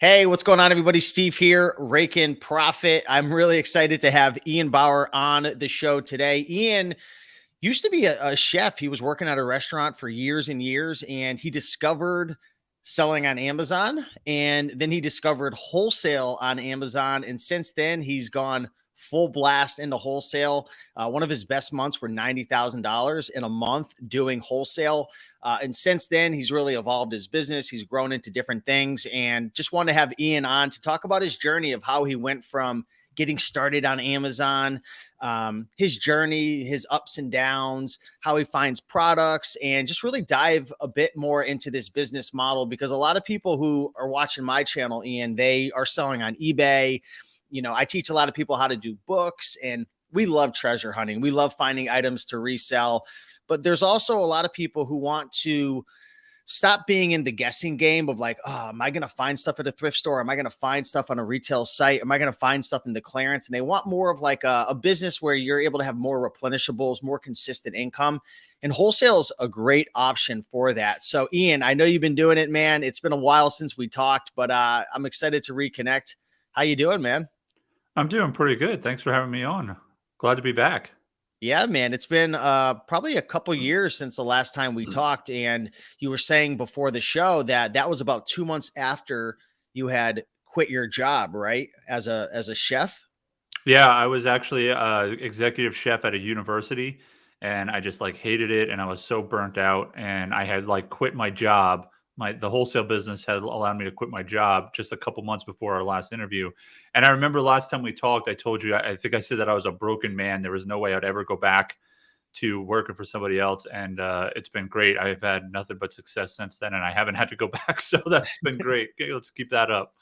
Hey, what's going on, everybody? Steve here, Rake in Profit. I'm really excited to have Ian Bauer on the show today. Ian used to be a chef. He was working at a restaurant for years and years, and he discovered selling on Amazon. And then he discovered wholesale on Amazon. And since then, he's gone full blast into wholesale. One of his best months were $90,000 in a month doing wholesale. And since then, he's really evolved his business. He's grown into different things, and just wanted to have Ian on to talk about his journey of how he went from getting started on Amazon, his journey, his ups and downs, how he finds products, and just really dive a bit more into this business model, because a lot of people who are watching my channel, Ian, they are selling on eBay. I teach a lot of people how to do books, and we love treasure hunting. We love finding items to resell. But there's also a lot of people who want to stop being in the guessing game of like, oh, am I going to find stuff at a thrift store? Am I going to find stuff on a retail site? Am I going to find stuff in the clearance? And they want more of like a business where you're able to have more replenishables, more consistent income. And wholesale is a great option for that. So Ian, I know you've been doing it, man. It's been a while since we talked, but I'm excited to reconnect. How you doing, man? I'm doing pretty good. Thanks for having me on. Glad to be back. Yeah, man. It's been probably a couple years since the last time we talked. And you were saying before the show that that was about 2 months after you had quit your job, right? As a chef. Yeah, I was actually executive chef at a university, and I just like hated it, and I was so burnt out, and I had like quit my job. The wholesale business had allowed me to quit my job just a couple months before our last interview. And I remember last time we talked, I told you, I think I said that I was a broken man. There was no way I'd ever go back to working for somebody else, and it's been great. I've had nothing but success since then, and I haven't had to go back. So that's been great. Okay, let's keep that up.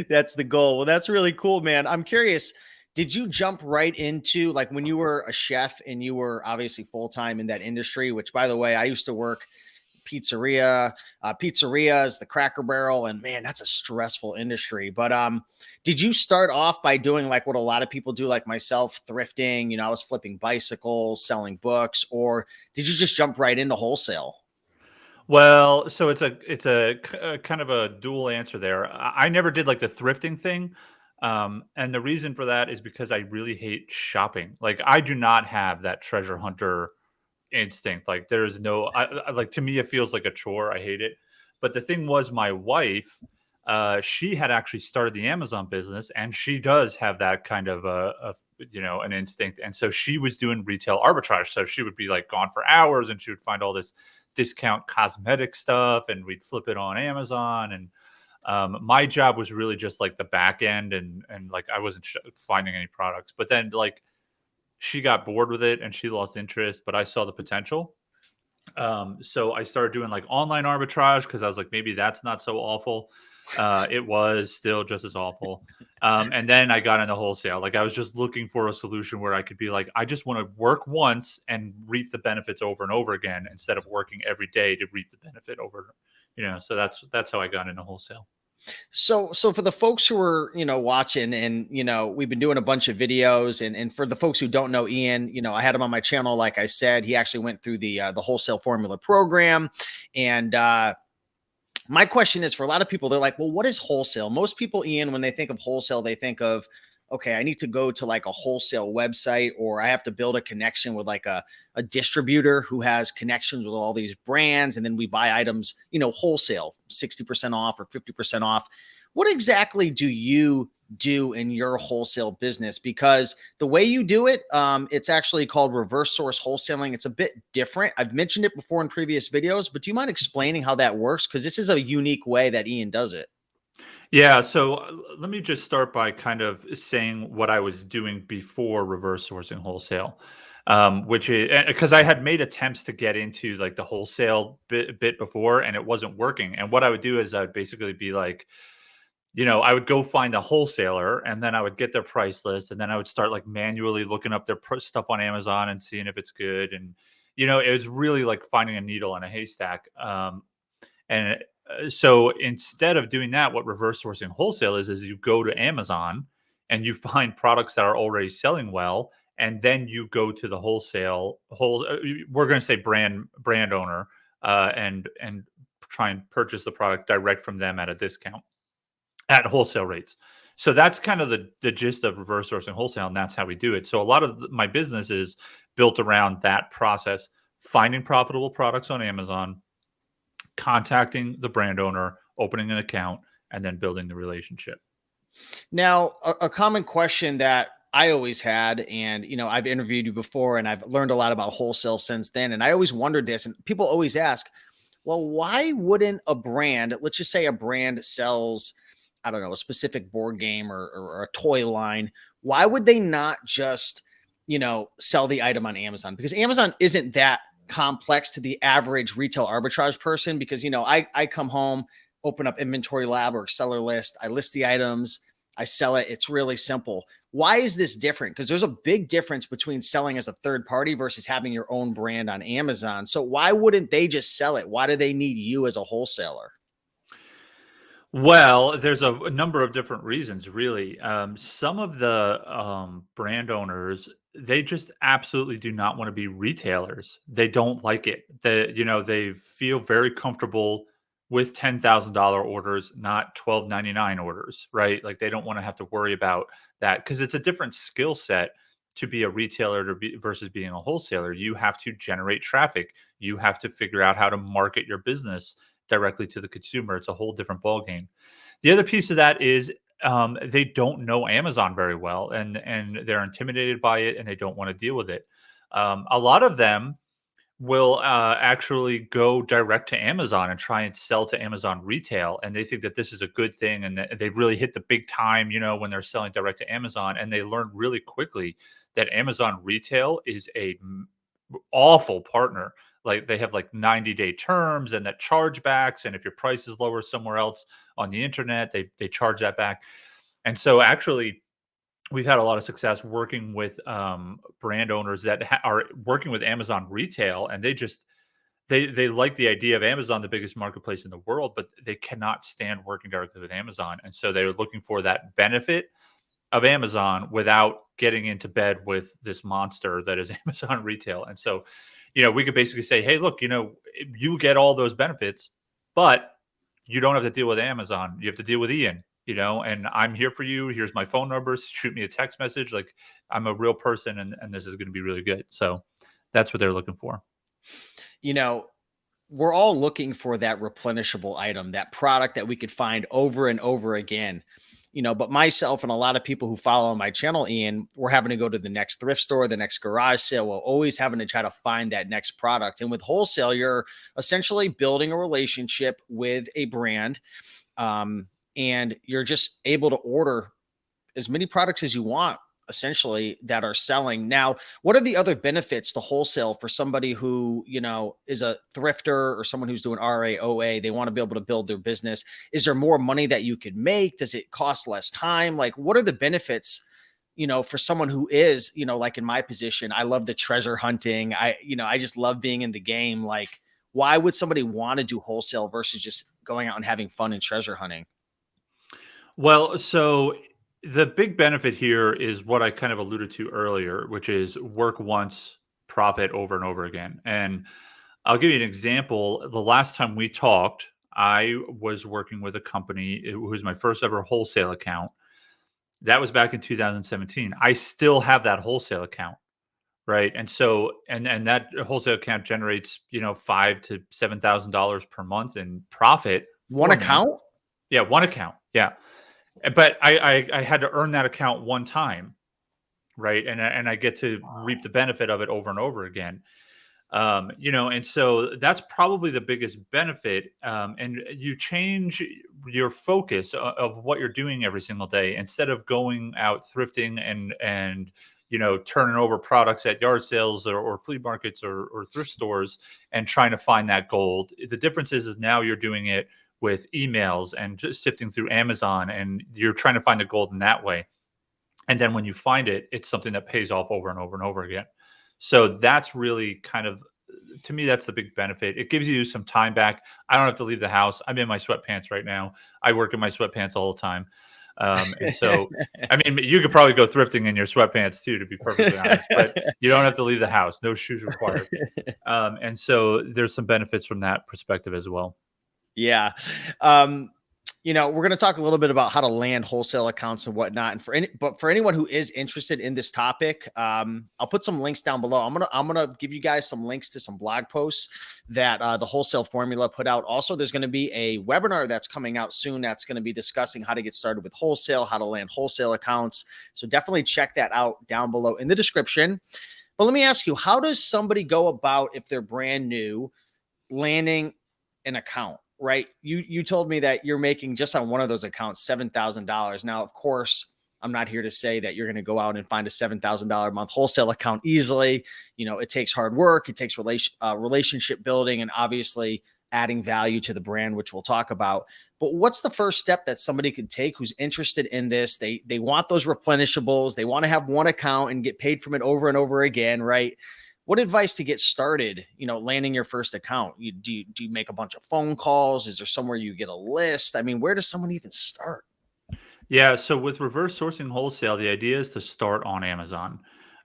That's the goal. Well, that's really cool, man. I'm curious. Did you jump right into, like, when you were a chef and you were obviously full time in that industry, which, by the way, I used to work pizzeria. Pizzeria is the Cracker Barrel, and man, that's a stressful industry. But did you start off by doing like what a lot of people do, like myself, thrifting? I was flipping bicycles, selling books, or did you just jump right into wholesale? Well, so it's a kind of a dual answer there. I never did like the thrifting thing, and the reason for that is because I really hate shopping. Like I do not have that treasure hunter instinct. Like there's no, like to me it feels like a chore. I hate it. But the thing was, my wife, she had actually started the Amazon business, and she does have that kind of an instinct. And so she was doing retail arbitrage. So she would be like gone for hours, and she would find all this discount cosmetic stuff, and we'd flip it on Amazon. And my job was really just like the back end, and like I wasn't finding any products. But then like she got bored with it and she lost interest, but I saw the potential. So I started doing like online arbitrage because I was like, maybe that's not so awful. It was still just as awful. And then I got into wholesale. Like I was just looking for a solution where I could be like, I just want to work once and reap the benefits over and over again instead of working every day to reap the benefit over. So that's how I got into wholesale. So for the folks who are, watching, and, we've been doing a bunch of videos, and for the folks who don't know Ian, I had him on my channel. Like I said, he actually went through the Wholesale Formula program. And my question is, for a lot of people, they're like, well, what is wholesale? Most people, Ian, when they think of wholesale, they think of, okay, I need to go to like a wholesale website, or I have to build a connection with like a distributor who has connections with all these brands. And then we buy items, wholesale, 60% off or 50% off. What exactly do you do in your wholesale business? Because the way you do it, it's actually called reverse source wholesaling. It's a bit different. I've mentioned it before in previous videos, but do you mind explaining how that works? Because this is a unique way that Ian does it. Yeah, so let me just start by kind of saying what I was doing before reverse sourcing wholesale, which is because I had made attempts to get into like the wholesale bit before, and it wasn't working. And what I would do is I'd basically be like, I would go find a wholesaler, and then I would get their price list, and then I would start like manually looking up their stuff on Amazon and seeing if it's good. And it was really like finding a needle in a haystack. And so instead of doing that, what reverse sourcing wholesale is you go to Amazon and you find products that are already selling well, and then you go to the we're going to say brand owner, and try and purchase the product direct from them at a discount at wholesale rates. So that's kind of the gist of reverse sourcing wholesale, and that's how we do it. So a lot of my business is built around that process: finding profitable products on Amazon, contacting the brand owner, opening an account, and then building the relationship. Now, a common question that I always had, and I've interviewed you before, and I've learned a lot about wholesale since then. And I always wondered this, and people always ask, well, why wouldn't a brand, let's just say a brand sells, I don't know, a specific board game or a toy line, why would they not just, sell the item on Amazon? Because Amazon isn't that complex to the average retail arbitrage person. Because, I come home, open up Inventory Lab or Seller List, I list the items, I sell it. It's really simple. Why is this different? Because there's a big difference between selling as a third party versus having your own brand on Amazon. So why wouldn't they just sell it? Why do they need you as a wholesaler? Well, there's a number of different reasons, really. Some of the brand owners, they just absolutely do not want to be retailers. They don't like it. They feel very comfortable with $10,000 orders, not $12.99 orders, right? Like they don't want to have to worry about that because it's a different skill set to be a retailer versus being a wholesaler. You have to generate traffic. You have to figure out how to market your business directly to the consumer. It's a whole different ballgame. The other piece of that is they don't know Amazon very well, and they're intimidated by it, and they don't want to deal with it. A lot of them will actually go direct to Amazon and try and sell to Amazon retail, and they think that this is a good thing, and that they've really hit the big time, when they're selling direct to Amazon, and they learn really quickly that Amazon retail is a awful partner. Like they have like 90-day terms and that chargebacks. And if your price is lower somewhere else on the internet, they charge that back. And so actually we've had a lot of success working with brand owners that are working with Amazon retail, and they like the idea of Amazon, the biggest marketplace in the world, but they cannot stand working directly with Amazon. And so they're looking for that benefit of Amazon without getting into bed with this monster that is Amazon retail. And so, we could basically say, hey, look, you get all those benefits, but you don't have to deal with Amazon. You have to deal with Ian, and I'm here for you. Here's my phone number. Shoot me a text message. Like I'm a real person, and this is going to be really good. So that's what they're looking for. We're all looking for that replenishable item, that product that we could find over and over again. But myself and a lot of people who follow my channel, Ian, we're having to go to the next thrift store, the next garage sale. We're always having to try to find that next product. And with wholesale, you're essentially building a relationship with a brand, and you're just able to order as many products as you want, essentially, that are selling. Now, what are the other benefits to wholesale for somebody who, is a thrifter or someone who's doing RAOA? They want to be able to build their business. Is there more money that you could make? Does it cost less time? Like, what are the benefits, for someone who is, like in my position? I love the treasure hunting. I just love being in the game. Like, why would somebody want to do wholesale versus just going out and having fun and treasure hunting? Well, so the big benefit here is what I kind of alluded to earlier, which is work once, profit over and over again. And I'll give you an example. The last time we talked, I was working with a company. It was my first ever wholesale account. That was back in 2017. I still have that wholesale account, right? And so, and that wholesale account generates, $5,000 to $7,000 per month in profit One for me. account? Yeah, one account. Yeah. But I had to earn that account one time, right? And I get to reap the benefit of it over and over again. And so that's probably the biggest benefit. And you change your focus of what you're doing every single day instead of going out thrifting and turning over products at yard sales or flea markets or thrift stores and trying to find that gold. The difference is now you're doing it with emails and just sifting through Amazon, and you're trying to find the gold in that way. And then when you find it, it's something that pays off over and over and over again. So that's really kind of, to me, that's the big benefit. It gives you some time back. I don't have to leave the house. I'm in my sweatpants right now. I work in my sweatpants all the time. And so, I mean, you could probably go thrifting in your sweatpants too, to be perfectly honest, but you don't have to leave the house. No shoes required. And so there's some benefits from that perspective as well. Yeah. We're going to talk a little bit about how to land wholesale accounts and whatnot. And for anyone who is interested in this topic, I'll put some links down below. I'm gonna give you guys some links to some blog posts that the Wholesale Formula put out. Also, there's going to be a webinar that's coming out soon that's going to be discussing how to get started with wholesale, how to land wholesale accounts. So definitely check that out down below in the description. But let me ask you, how does somebody go about, if they're brand new, landing an account? Right? You told me that you're making just on one of those accounts $7,000. Now, of course, I'm not here to say that you're going to go out and find a $7,000 a month wholesale account easily. It takes hard work, it takes relationship building, and obviously adding value to the brand, which we'll talk about. But what's the first step that somebody could take who's interested in this? They want those replenishables. They want to have one account and get paid from it over and over again, right? What advice to get started, landing your first account? Do you make a bunch of phone calls? Is there somewhere you get a list? I mean, where does someone even start? Yeah, so with reverse sourcing wholesale, the idea is to start on Amazon.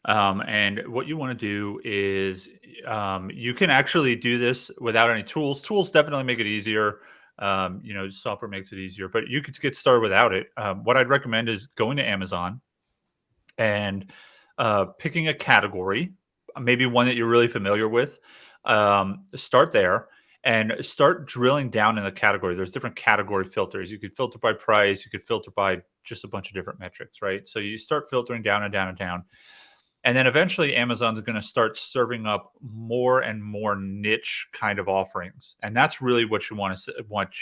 And what you want to do is you can actually do this without any tools. Tools definitely make it easier. Software makes it easier, but you could get started without it. What I'd recommend is going to Amazon and picking a category, maybe one that you're really familiar with. Start there and start drilling down in the category. There's different category filters. You could filter by price. You could filter by just a bunch of different metrics, right? So you start filtering down and down and down. And then eventually Amazon's going to start serving up more and more niche kind of offerings. And that's really what you want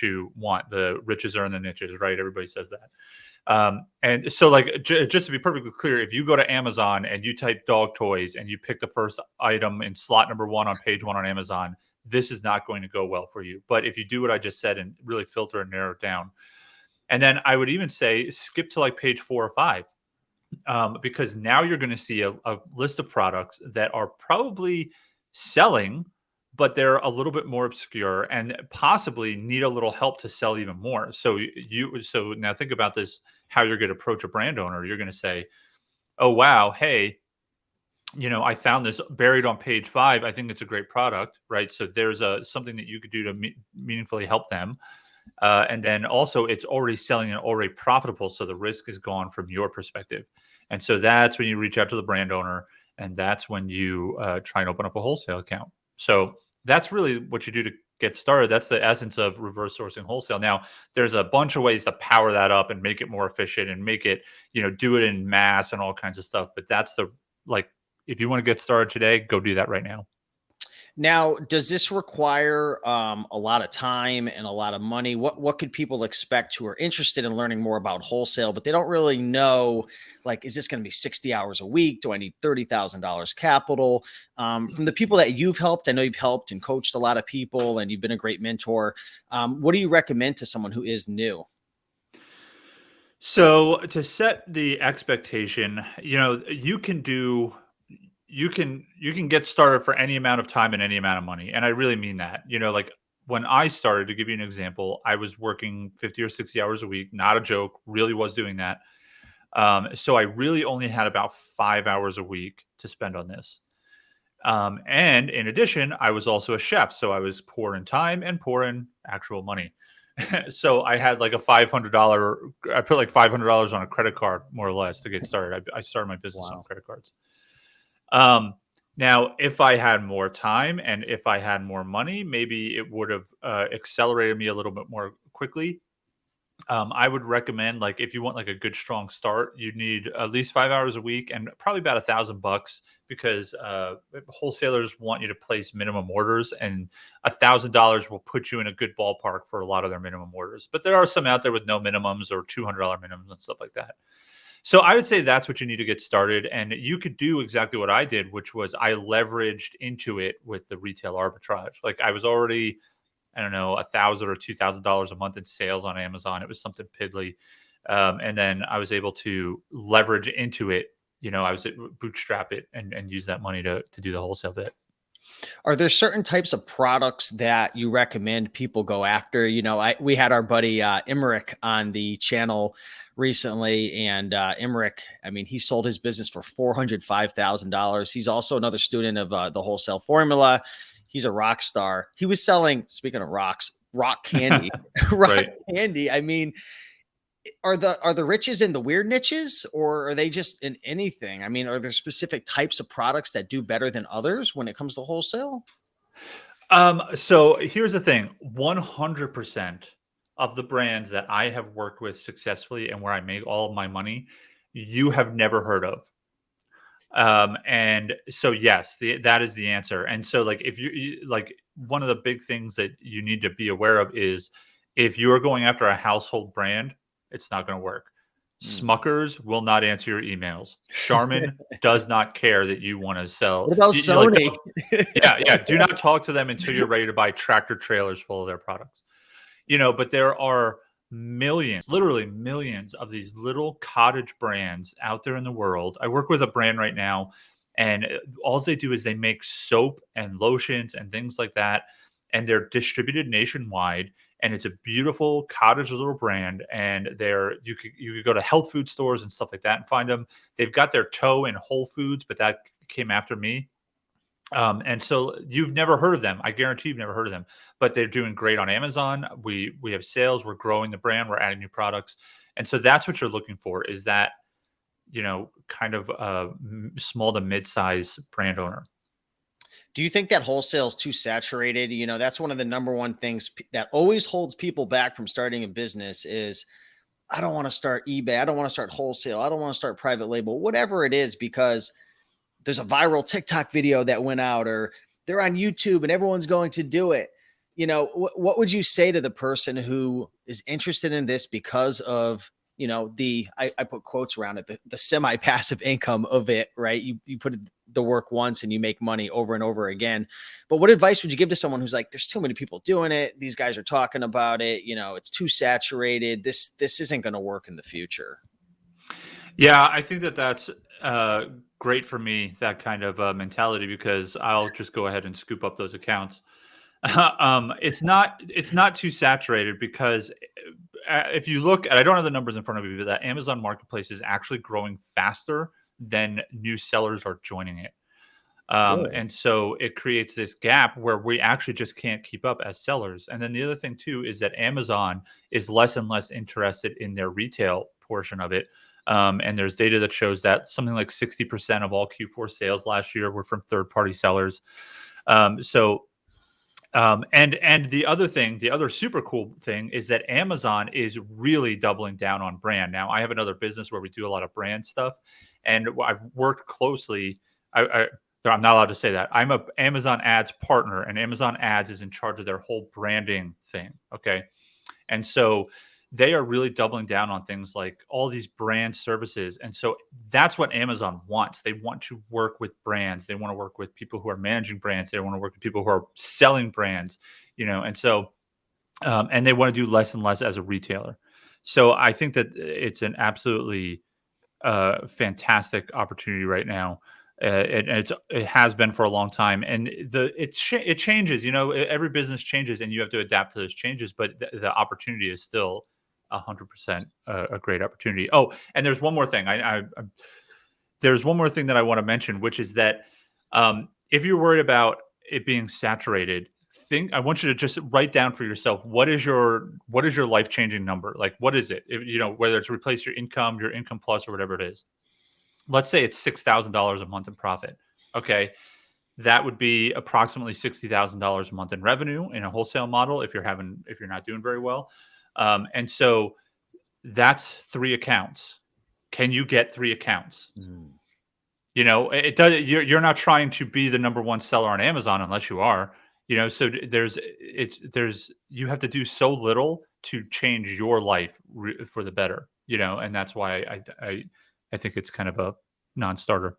to want. The riches are in the niches, right? Everybody says that. And so like, just to be perfectly clear, if you go to Amazon and you type dog toys and you pick the first item in slot number 1 on page 1 on Amazon, this is not going to go well for you. But if you do what I just said and really filter and narrow it down, and then I would even say skip to like page 4 or 5, because now you're going to see a list of products that are probably selling, but they're a little bit more obscure and possibly need a little help to sell even more. So so now think about this, how you're going to approach a brand owner. You're going to say, oh, wow, hey, I found this buried on page 5. I think it's a great product, right? So there's something that you could do to meaningfully help them. And then also it's already selling and already profitable. So the risk is gone from your perspective. And so that's when you reach out to the brand owner, and that's when you try and open up a wholesale account. So that's really what you do to get started. That's the essence of reverse sourcing wholesale. Now, there's a bunch of ways to power that up and make it more efficient and make it, do it in mass and all kinds of stuff. But that's if you want to get started today, go do that right now. Now, does this require a lot of time and a lot of money? What could people expect who are interested in learning more about wholesale, but they don't really know, like, is this going to be 60 hours a week? Do I need $30,000 capital? From the people that you've helped, I know you've helped and coached a lot of people and you've been a great mentor. What do you recommend to someone who is new? So to set the expectation, you can get started for any amount of time and any amount of money. And I really mean that. Like when I started, to give you an example, I was working 50 or 60 hours a week. Not a joke, really was doing that. So I really only had about 5 hours a week to spend on this. And in addition, I was also a chef. So I was poor in time and poor in actual money. So I had like I put like $500 on a credit card, more or less, to get started. I started my business on credit cards. Now, if I had more time and if I had more money, maybe it would have accelerated me a little bit more quickly. I would recommend, like, if you want like a good strong start, you need at least 5 hours a week and probably about $1,000, because wholesalers want you to place minimum orders, and $1,000 will put you in a good ballpark for a lot of their minimum orders. But there are some out there with no minimums or $200 minimums and stuff like that. So I would say that's what you need to get started. And you could do exactly what I did, which was I leveraged into it with the retail arbitrage. Like I was already, I don't know, $1,000 or $2,000 a month in sales on Amazon. It was something piddly. And then I was able to leverage into it. I was bootstrap it and use that money to do the wholesale bit. Are there certain types of products that you recommend people go after? We had our buddy Emmerich on the channel recently, and Emmerich, I mean, he sold his business for $405,000. He's also another student of the Wholesale Formula. He's a rock star. He was selling, speaking of rocks, rock candy. Rock Right. candy. I mean, are the riches in the weird niches, or are they just in anything? I mean, are there specific types of products that do better than others when it comes to wholesale? So here's the thing, 100% of the brands that I have worked with successfully and where I make all of my money, you have never heard of. And so yes, that is the answer. And so like if like one of the big things that you need to be aware of is if you are going after a household brand, it's not going to work. Mm. Smuckers will not answer your emails. Charmin does not care that you want to sell. What about Like Sony? yeah, yeah. Do not talk to them until you're ready to buy tractor trailers full of their products. But there are millions, literally millions of these little cottage brands out there in the world. I work with a brand right now, and all they do is they make soap and lotions and things like that, and they're distributed nationwide. And it's a beautiful cottage little brand, and you could go to health food stores and stuff like that and find them. They've got their toe in Whole Foods, but that came after me. And so you've never heard of them. I guarantee you've never heard of them, but they're doing great on Amazon. We have sales. We're growing the brand. We're adding new products, and so that's what you're looking for. Is that kind of small to mid-size brand owner? Do you think that wholesale is too saturated? That's one of the number one things that always holds people back from starting a business is I don't want to start eBay. I don't want to start wholesale. I don't want to start private label, whatever it is, because there's a viral TikTok video that went out, or they're on YouTube and everyone's going to do it. What would you say to the person who is interested in this because of, I put quotes around it, the semi-passive income of it, right? You put the work once and you make money over and over again. But what advice would you give to someone who's like, there's too many people doing it. These guys are talking about it. It's too saturated. This isn't going to work in the future. Yeah, I think that that's great for me, that kind of mentality, because I'll just go ahead and scoop up those accounts. It's not too saturated because if you look at, I don't have the numbers in front of me, but that Amazon Marketplace is actually growing faster than new sellers are joining it. Really? And so it creates this gap where we actually just can't keep up as sellers. And then the other thing too is that Amazon is less and less interested in their retail portion of it. And there's data that shows that something like 60% of all Q4 sales last year were from third-party sellers. And the other thing, the other super cool thing is that Amazon is really doubling down on brand. Now, I have another business where we do a lot of brand stuff, and I've worked closely. I'm not allowed to say that. I'm a Amazon Ads partner, and Amazon Ads is in charge of their whole branding thing. Okay, and so they are really doubling down on things like all these brand services. And so that's what Amazon wants. They want to work with brands. They want to work with people who are managing brands. They want to work with people who are selling brands, and so, and they want to do less and less as a retailer. So I think that it's an absolutely fantastic opportunity right now. It has been for a long time, and it changes. Every business changes, and you have to adapt to those changes. But the opportunity is still 100% a great opportunity. Oh, and there's one more thing. There's one more thing that I want to mention, which is that if you're worried about it being saturated, I want you to just write down for yourself what is your life changing number? Like, what is it? Whether it's replace your income plus, or whatever it is. Let's say it's $6,000 a month in profit. Okay, that would be approximately $60,000 a month in revenue in a wholesale model if you're not doing very well. And so that's 3 accounts. Can you get 3 accounts? Mm. It does. You're not trying to be the number one seller on Amazon unless you are. So you have to do so little to change your life for the better. And that's why I think it's kind of a non-starter.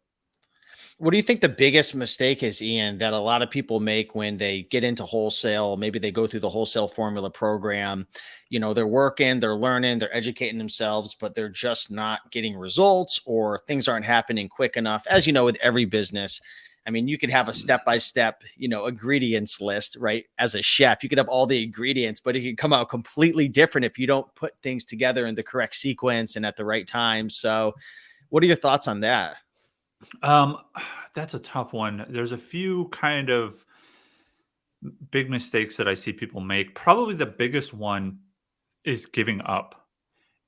What do you think the biggest mistake is, Ian, that a lot of people make when they get into wholesale? Maybe they go through the wholesale formula program. They're working, they're learning, they're educating themselves, but they're just not getting results, or things aren't happening quick enough. As you know, with every business, I mean, you could have a step-by-step, ingredients list, right? As a chef, you could have all the ingredients, but it can come out completely different if you don't put things together in the correct sequence and at the right time. So what are your thoughts on that? Um, that's a tough one. There's a few kind of big mistakes that I see people make. Probably the biggest one is giving up.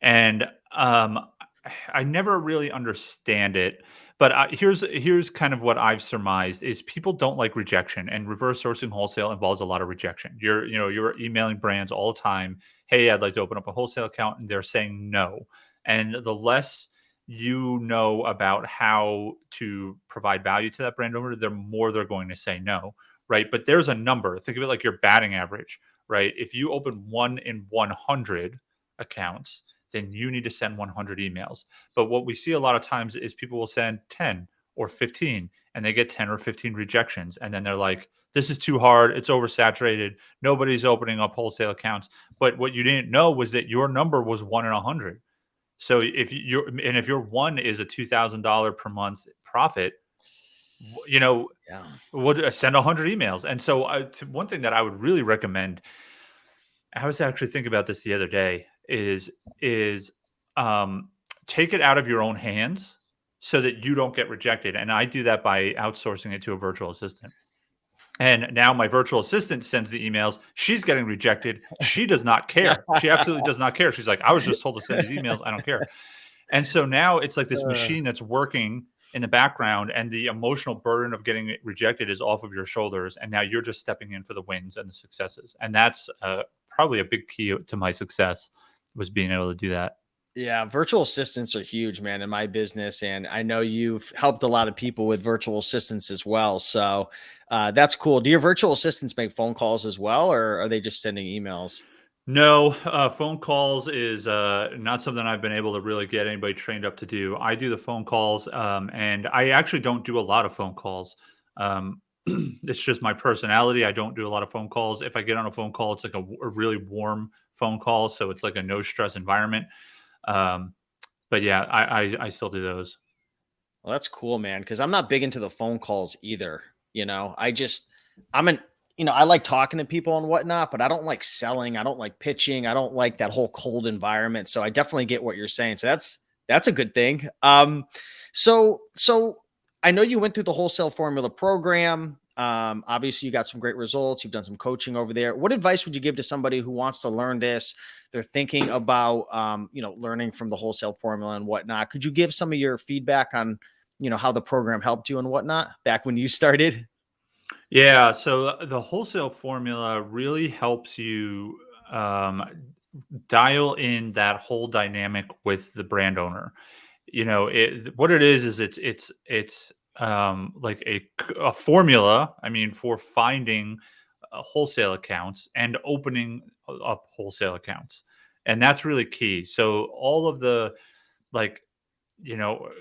And I never really understand it. But here's kind of what I've surmised is people don't like rejection, and reverse sourcing wholesale involves a lot of rejection. You're emailing brands all the time. Hey, I'd like to open up a wholesale account, and they're saying no. And the less you know about how to provide value to that brand owner, the more they're going to say no, right? But there's a number. Think of it like your batting average, right? If you open 1 in 100 accounts, then you need to send 100 emails. But what we see a lot of times is people will send 10 or 15 and they get 10 or 15 rejections. And then they're like, this is too hard. It's oversaturated. Nobody's opening up wholesale accounts. But what you didn't know was that your number was 1 in 100. So if your one is a $2,000 per month profit, you know, Yeah. would send 100 emails. And so one thing that I would really recommend, I was actually thinking about this the other day, is um, take it out of your own hands so that you don't get rejected. And I do that by outsourcing it to a virtual assistant. And now my virtual assistant sends the emails. She's getting rejected. She does not care. She absolutely does not care. She's like, I was just told to send these emails. I don't care. And so now it's like this Uh, machine that's working in the background, and the emotional burden of getting it rejected is off of your shoulders. And now you're just stepping in for the wins and the successes. And that's probably a big key to my success, was being able to do that. Yeah, virtual assistants are huge, man, in my business. And I know you've helped a lot of people with virtual assistants as well. So that's cool. Do your virtual assistants make phone calls as well, or are they just sending emails? No, phone calls is not something I've been able to really get anybody trained up to do. I do the phone calls, and I actually don't do a lot of phone calls. It's just my personality. I don't do a lot of phone calls. If I get on a phone call, it's like a really warm phone call, so it's like a no stress environment. Um, but yeah, I still do those. Well, that's cool, man. Cause I'm not big into the phone calls either. I'm an, I like talking to people and whatnot, but I don't like selling. I don't like pitching. I don't like that whole cold environment. So I definitely get what you're saying. So that's a good thing. So I know you went through the wholesale formula program. Obviously you got some great results. You've done some coaching over there. What advice would you give to somebody who wants to learn this? They're thinking about, learning from the wholesale formula and whatnot. Could you give some of your feedback on, how the program helped you and whatnot back when you started? Yeah, so the wholesale formula really helps you um, dial in that whole dynamic with the brand owner. What it is it's like a formula. I mean, for finding wholesale accounts and opening up wholesale accounts, and that's really key. So all of the, like,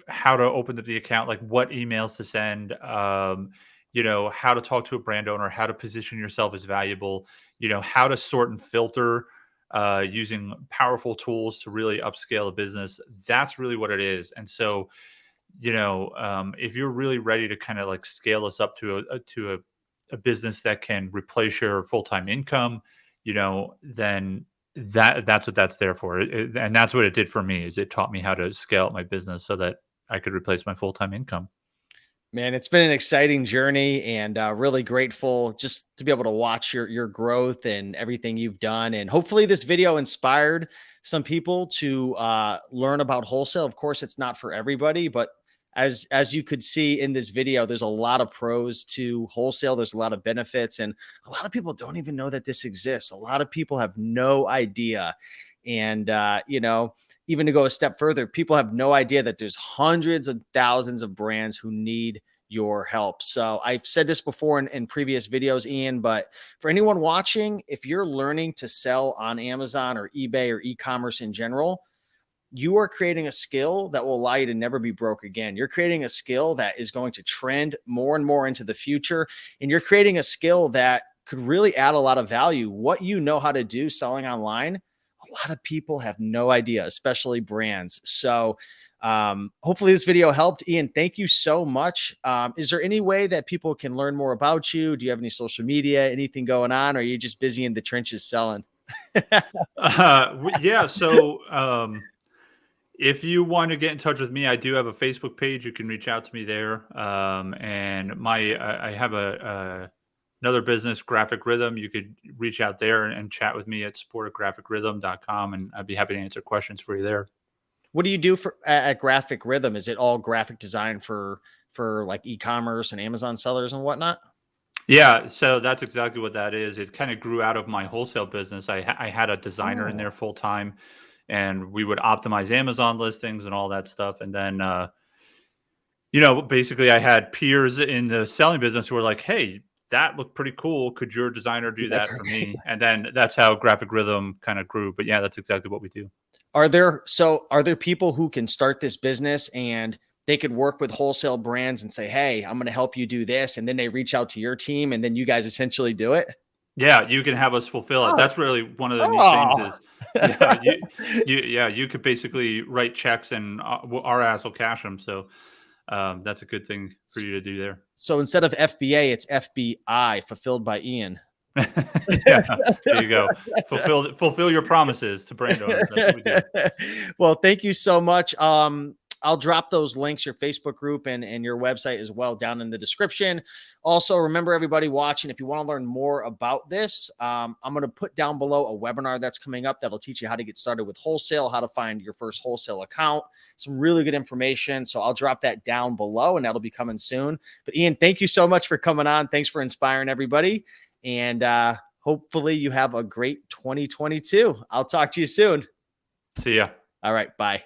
how to open the account, like what emails to send, how to talk to a brand owner, how to position yourself as valuable, how to sort and filter using powerful tools to really upscale a business. That's really what it is. And so, if you're really ready to kind of like scale us up to a business that can replace your full-time income, then that's what that's there for. And that's what it did for me, is it taught me how to scale up my business so that I could replace my full-time income. Man, it's been an exciting journey and really grateful just to be able to watch your growth and everything you've done. And hopefully this video inspired some people to learn about wholesale. Of course, it's not for everybody, but as you could see in this video, there's a lot of pros to wholesale. There's a lot of benefits, and a lot of people don't even know that this exists. A lot of people have no idea. And even to go a step further, people have no idea that there's hundreds of thousands of brands who need your help. So I've said this before in previous videos, Ian, but for anyone watching, if you're learning to sell on Amazon or eBay or e-commerce in general, you are creating a skill that will allow you to never be broke again. You're creating a skill that is going to trend more and more into the future. And you're creating a skill that could really add a lot of value. What you know how to do selling online, a lot of people have no idea, especially brands. So hopefully this video helped. Ian, thank you so much. Is there any way that people can learn more about you? Do you have any social media, anything going on? Or are you just busy in the trenches selling? Yeah. So, if you want to get in touch with me, I do have a Facebook page. You can reach out to me there. And I have another business, Graphic Rhythm. You could reach out there and chat with me at support@graphicrhythm.com, and I'd be happy to answer questions for you there. What do you do for at Graphic Rhythm? Is it all graphic design for like e-commerce and Amazon sellers and whatnot? Yeah, so that's exactly what that is. It kind of grew out of my wholesale business. I had a designer in there Oh, full time, and we would optimize Amazon listings and all that stuff. And then, basically, I had peers in the selling business who were like, "Hey, that looked pretty cool. Could your designer do that's that for right. me?" And then that's how Graphic Rhythm kind of grew. But yeah, that's exactly what we do. Are there people who can start this business and they could work with wholesale brands and say, "Hey, I'm going to help you do this," and then they reach out to your team, and then you guys essentially do it? Yeah, you can have us fulfill it. Oh, That's really one of the neat things oh. is, yeah, you could basically write checks and our ass will cash them. So that's a good thing for you to do there. So instead of FBA, it's FBI, fulfilled by Ian. Yeah, there you go. Fulfill your promises to brand owners. That's what we do. Well, thank you so much. I'll drop those links, your Facebook group and your website as well, down in the description. Also, remember everybody watching, if you want to learn more about this, I'm going to put down below a webinar that's coming up that'll teach you how to get started with wholesale, how to find your first wholesale account, some really good information. So I'll drop that down below and that'll be coming soon. But Ian, thank you so much for coming on. Thanks for inspiring everybody. And hopefully you have a great 2022. I'll talk to you soon. See ya. All right. Bye.